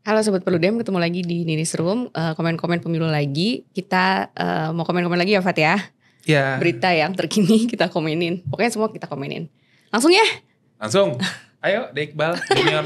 Halo Sobat Perludem, ketemu lagi di Ninis Room, komen-komen pemilu lagi. Kita mau komen-komen lagi ya Fat ya? Ya. Berita yang terkini kita komenin, pokoknya semua kita komenin. Langsung ya? Langsung, ayo Dek Iqbal Junior.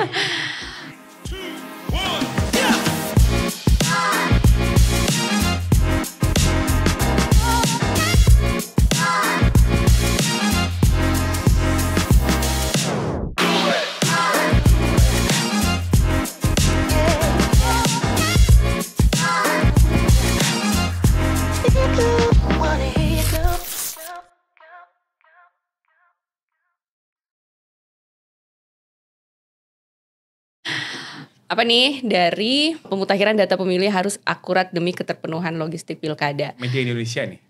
Apa nih, dari pemutakhiran data pemilih harus akurat demi keterpenuhan logistik pilkada. Media Indonesia nih.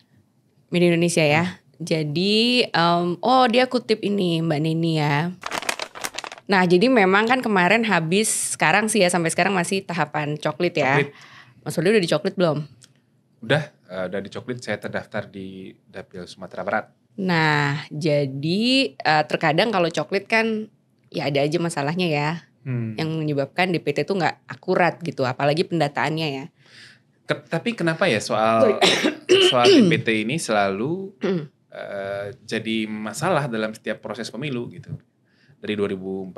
Media Indonesia ya. Jadi, dia kutip ini Mbak Nini ya. Nah jadi memang kan kemarin habis, sekarang sih ya sampai sekarang masih tahapan coklit ya. Coklit. Mas Ulil udah dicoklit belum? Udah dicoklit, saya terdaftar di Dapil Sumatera Barat. Nah jadi terkadang kalau coklit kan ya ada aja masalahnya ya. Yang menyebabkan DPT itu gak akurat gitu, apalagi pendataannya ya. Tapi kenapa ya soal DPT ini selalu jadi masalah dalam setiap proses pemilu gitu. Dari 2014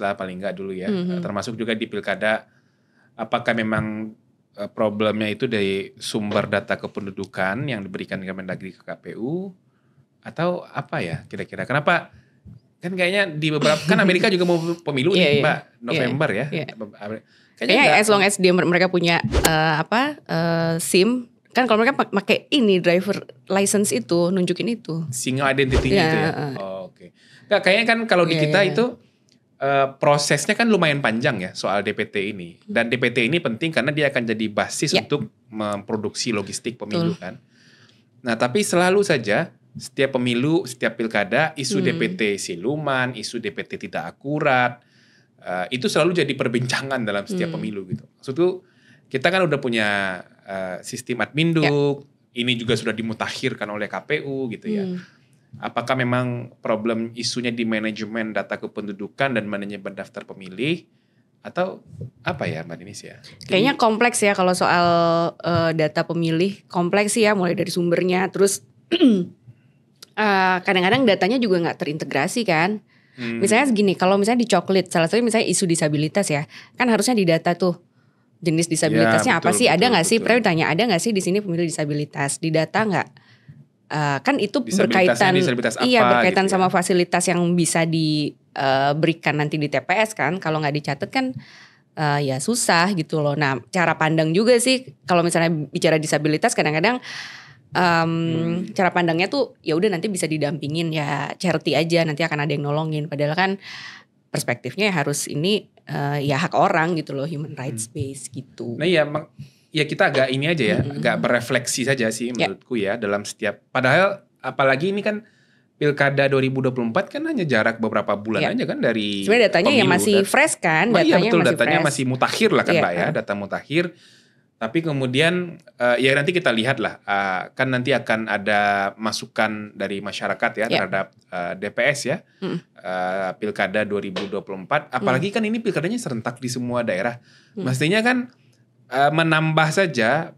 lah paling gak dulu ya. Termasuk juga di pilkada. Apakah memang problemnya itu dari sumber data kependudukan yang diberikan Kemendagri ke KPU? Atau apa ya kira-kira? Kenapa? Kan kayaknya di beberapa, kan Amerika juga mau pemilu nih Mbak, November ya. Kayaknya as long as mereka punya SIM, kan kalau mereka pakai ini driver license itu, nunjukin itu. Single identity-nya itu ya? Oke. Nggak, kayaknya kan kalau di kita itu prosesnya kan lumayan panjang ya soal DPT ini. Dan DPT ini penting karena dia akan jadi basis untuk memproduksi logistik pemilu kan. Nah tapi selalu saja setiap pemilu, setiap pilkada, isu DPT siluman, isu DPT tidak akurat, itu selalu jadi perbincangan dalam setiap pemilu gitu. Maksudku, kita kan udah punya sistem adminduk, ini juga sudah dimutakhirkan oleh KPU gitu ya. Apakah memang problem isunya di manajemen data kependudukan dan manajemen daftar pemilih, atau apa ya Mbak Ninis ya? Kayaknya kompleks ya kalau soal data pemilih, kompleks sih ya mulai dari sumbernya, terus kadang-kadang datanya juga nggak terintegrasi kan. Misalnya segini, kalau misalnya di coklit, salah satunya misalnya isu disabilitas ya, kan harusnya di data tuh jenis disabilitasnya apa sih, ada nggak sih? Pernah ditanya ada nggak sih di sini pemilih disabilitas, di data nggak? Kan itu berkaitan, berkaitan gitu sama fasilitas yang bisa diberikan nanti di TPS kan. Kalau nggak dicatat kan ya susah gitu loh. Nah cara pandang juga sih kalau misalnya bicara disabilitas kadang-kadang cara pandangnya tuh ya udah nanti bisa didampingin ya charity aja, nanti akan ada yang nolongin. Padahal kan perspektifnya harus ini ya hak orang gitu loh, human rights based gitu. Nah ya kita agak ini aja ya, agak berefleksi saja sih menurutku ya dalam setiap, padahal apalagi ini kan pilkada 2024 kan hanya jarak beberapa bulan aja kan dari sebenarnya datanya pemilu, ya masih fresh kan, datanya masih mutakhir lah kan Mbak ya, data mutakhir. Tapi kemudian ya nanti kita lihat lah, kan nanti akan ada masukan dari masyarakat ya terhadap DPS ya, pilkada 2024. Apalagi kan ini pilkadanya serentak di semua daerah. Mestinya kan menambah saja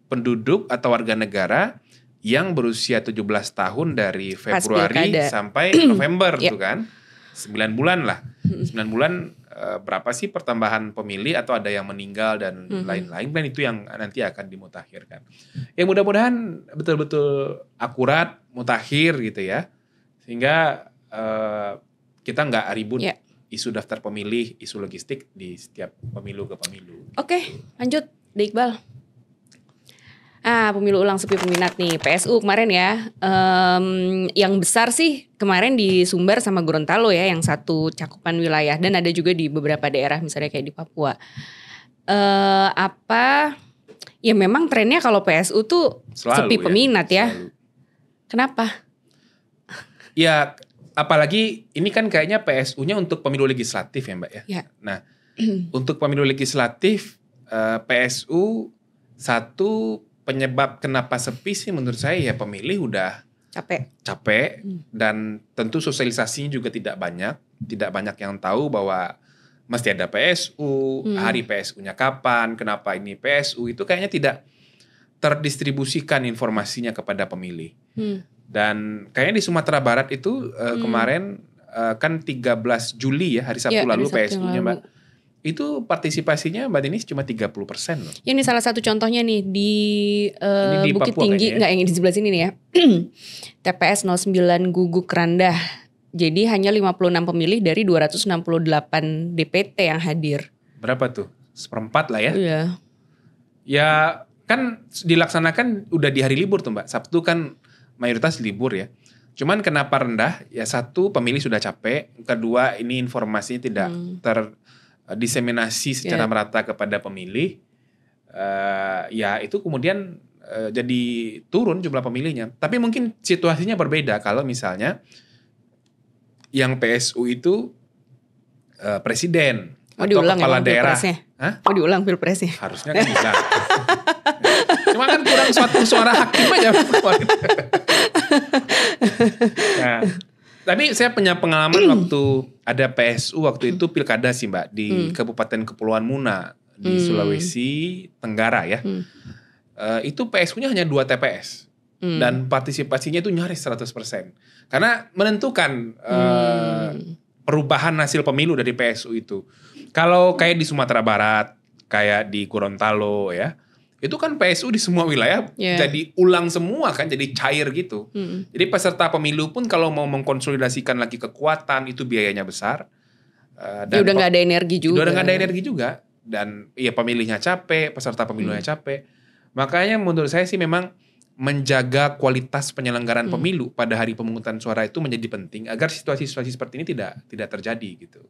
penduduk atau warga negara yang berusia 17 tahun dari Februari sampai November tuh kan. 9 bulan lah. 9 bulan berapa sih pertambahan pemilih atau ada yang meninggal dan lain-lain, dan itu yang nanti akan dimutakhirkan. Ya mudah-mudahan betul-betul akurat, mutakhir gitu ya. Sehingga kita nggak ribut isu daftar pemilih, isu logistik di setiap pemilu ke pemilu. Oke, lanjut Dek Iqbal. Pemilu ulang sepi peminat nih, PSU kemarin ya. Yang besar sih kemarin di Sumber sama Gorontalo ya, yang satu cakupan wilayah, dan ada juga di beberapa daerah misalnya kayak di Papua. Ya memang trennya kalau PSU tuh sepi peminat ya. Selalu. Kenapa? Ya apalagi ini kan kayaknya PSU-nya untuk pemilu legislatif ya Mbak ya. Nah untuk pemilu legislatif PSU satu penyebab kenapa sepi sih menurut saya ya pemilih udah capek dan tentu sosialisasinya juga tidak banyak yang tahu bahwa mesti ada PSU, hari PSU-nya kapan, kenapa ini PSU, itu kayaknya tidak terdistribusikan informasinya kepada pemilih. Dan kayaknya di Sumatera Barat itu kemarin kan 13 Juli ya, hari Sabtu lalu PSU-nya Mbak. Itu partisipasinya Mbak Denis cuma 30% loh. Ini salah satu contohnya nih di Bukit Papua Tinggi, enggak yang di sebelah sini nih ya. TPS 09 Guguk Randah. Jadi hanya 56 pemilih dari 268 DPT yang hadir. Berapa tuh? 1/4 lah ya. Iya. Ya kan dilaksanakan udah di hari libur tuh Mbak. Sabtu kan mayoritas libur ya. Cuman kenapa rendah? Ya satu, pemilih sudah capek. Kedua, ini informasinya tidak terdiseminasi secara merata kepada pemilih. Ya itu kemudian jadi turun jumlah pemilihnya. Tapi mungkin situasinya berbeda kalau misalnya yang PSU itu presiden atau kepala daerah. Mau diulang pilpresnya? Harusnya kan bisa. Cuma kan kurang suatu suara hakim aja. Nah, tapi saya punya pengalaman waktu ada PSU waktu itu pilkada sih Mbak di Kabupaten Kepulauan Muna di Sulawesi Tenggara ya. Itu PSU-nya hanya 2 TPS dan partisipasinya itu nyaris 100%. Karena menentukan perubahan hasil pemilu dari PSU itu. Kalau kayak di Sumatera Barat, kayak di Gorontalo ya, itu kan PSU di semua wilayah jadi ulang semua kan, jadi cair gitu. Jadi peserta pemilu pun kalau mau mengkonsolidasikan lagi kekuatan itu biayanya besar. Dan udah nggak ada energi juga. Udah nggak ada energi juga. Dan ya pemilihnya capek, peserta pemilunya capek. Makanya menurut saya sih memang menjaga kualitas penyelenggaraan pemilu pada hari pemungutan suara itu menjadi penting agar situasi-situasi seperti ini tidak terjadi gitu.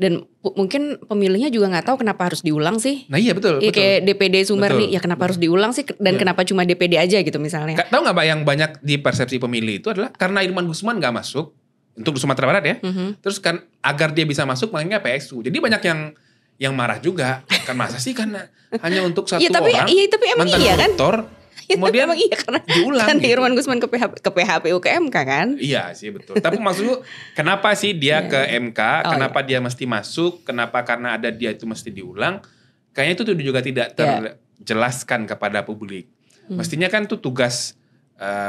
Dan mungkin pemilihnya juga nggak tahu kenapa harus diulang sih. Nah iya betul. Ya, kayak DPD Sumber nih, ya kenapa harus diulang sih dan kenapa cuma DPD aja gitu misalnya. Tahu nggak Mbak yang banyak di persepsi pemilih itu adalah karena Irman Gusman nggak masuk untuk Sumatera Barat ya. Terus kan agar dia bisa masuk makanya PSU. Jadi banyak yang marah juga. Kan masa sih karena hanya untuk satu orang mantan koruptor. Kemudian iya karena diulang kan gitu. Irman Gusman ke PHPU ke MK kan. Iya sih betul. Tapi maksudku kenapa sih dia ke MK? Kenapa dia mesti masuk? Kenapa karena ada dia itu mesti diulang? Kayaknya itu juga tidak terjelaskan kepada publik. Mestinya kan itu tugas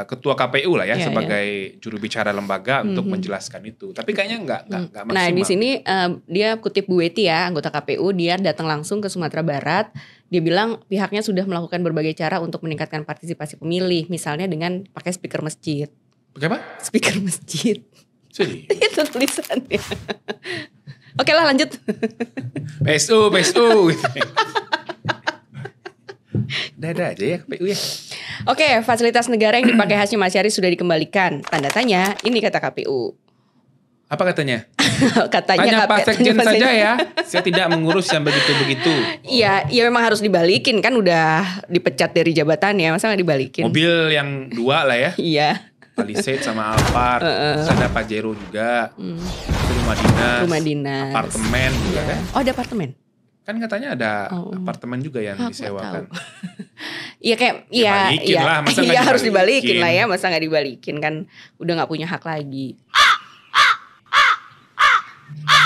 ketua KPU lah ya sebagai juru bicara lembaga untuk menjelaskan itu. Tapi kayaknya nggak maksimal. Nah di sini dia kutip Bu Weti ya, anggota KPU, dia datang langsung ke Sumatera Barat. Dia bilang pihaknya sudah melakukan berbagai cara untuk meningkatkan partisipasi pemilih, misalnya dengan pakai speaker masjid. Pakai apa? Speaker masjid. Serius? Itu tulisannya. Oke lah lanjut. PSU gitu. Dada aja ya KPU ya. Oke, fasilitas negara yang dipakai Hasyim Asyari sudah dikembalikan. Tanda tanya, ini kata KPU. Apa katanya? Katanya tanya Pak Sekjen saja ya. Saya tidak mengurus yang begitu-begigitu. Iya, ya memang harus dibalikin kan udah dipecat dari jabatannya, masa nggak dibalikin? Mobil yang 2 lah ya. Iya. Palisade sama Alphard. Terus ada Pajero juga. Rumah dinas. Apartemen juga kan. Oh ada apartemen? Kan katanya ada apartemen juga yang disewakan. Iya kayak iya harus dibalikin lah ya, masa nggak dibalikin kan udah nggak punya hak lagi.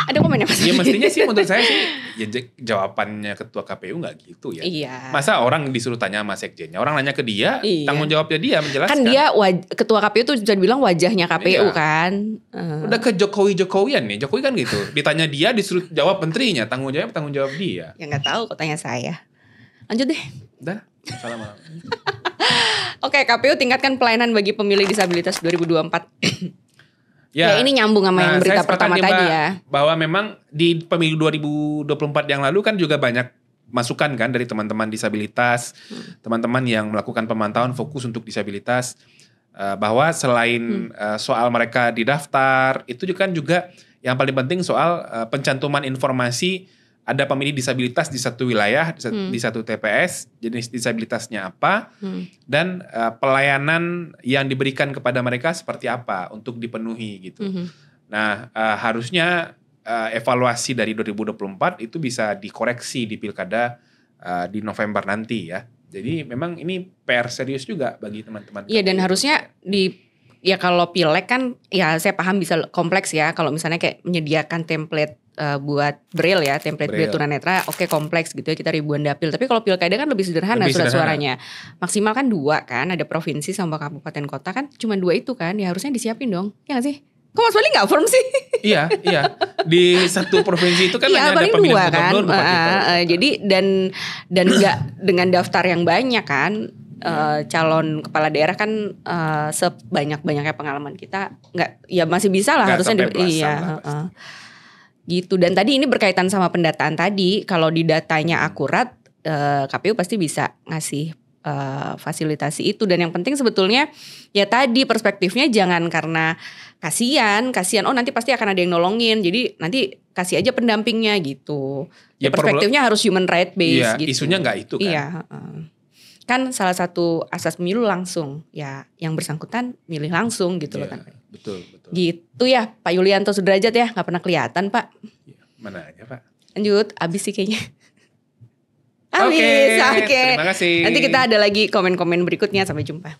Ada komennya Mas? Iya mestinya sih menurut saya sih ya jawabannya ketua KPU nggak gitu ya. Iya. Masa orang disuruh tanya sama sekjennya, orang nanya ke dia, tanggung jawabnya dia menjelaskan. Kan dia ketua KPU tuh bisa dibilang wajahnya KPU kan. Udah ke Jokowi-Jokowian nih, Jokowi kan gitu. Ditanya dia disuruh jawab menterinya, tanggung jawab dia. Ya nggak tahu kok tanya saya. Lanjut deh. Udah, assalamualaikum. Oke, KPU tingkatkan pelayanan bagi pemilih disabilitas 2024. Ya ini nyambung sama yang berita pertama tadi ya. Bahwa memang di pemilu 2024 yang lalu kan juga banyak masukan kan dari teman-teman disabilitas, teman-teman yang melakukan pemantauan fokus untuk disabilitas, bahwa selain soal mereka didaftar, itu juga yang paling penting soal pencantuman informasi ada pemilih disabilitas di satu wilayah, di satu TPS, jenis disabilitasnya apa, dan pelayanan yang diberikan kepada mereka seperti apa untuk dipenuhi gitu. Nah, harusnya evaluasi dari 2024 itu bisa dikoreksi di pilkada di November nanti ya. Jadi memang ini PR serius juga bagi teman-teman. Iya dan harusnya ya kalau pileg kan ya saya paham bisa kompleks ya kalau misalnya kayak menyediakan template buat Braille ya, template Braille tunanetra, oke kompleks gitu ya, kita ribuan dapil. Tapi kalau pilkada kan lebih sederhana surat suaranya. Maksimal kan 2 kan, ada provinsi sama kabupaten kota kan, cuma 2 itu kan, ya harusnya disiapin dong, ya gak sih? Kok Mas Wali gak firm sih? Iya. Di satu provinsi itu kan hanya ada pemilihan gubernur, kan? Jadi dan gak dengan daftar yang banyak kan, calon kepala daerah kan sebanyak-banyaknya pengalaman kita, ya masih bisa lah harusnya. Gitu. Dan tadi ini berkaitan sama pendataan tadi, kalau di datanya akurat, KPU pasti bisa ngasih fasilitasi itu. Dan yang penting sebetulnya ya tadi perspektifnya jangan karena kasihan oh nanti pasti akan ada yang nolongin, jadi nanti kasih aja pendampingnya gitu ya, perspektifnya harus human right based gitu. Isunya nggak itu kan. Iya, kan salah satu asas pemilu langsung ya, yang bersangkutan milih langsung gitu loh kan. Betul gitu ya Pak Yulianto Sudrajat ya, nggak pernah kelihatan Pak. Mana aja Pak. Lanjut, abis sih kayaknya. Oke. Terima kasih. Nanti kita ada lagi komen-komen berikutnya. Sampai jumpa.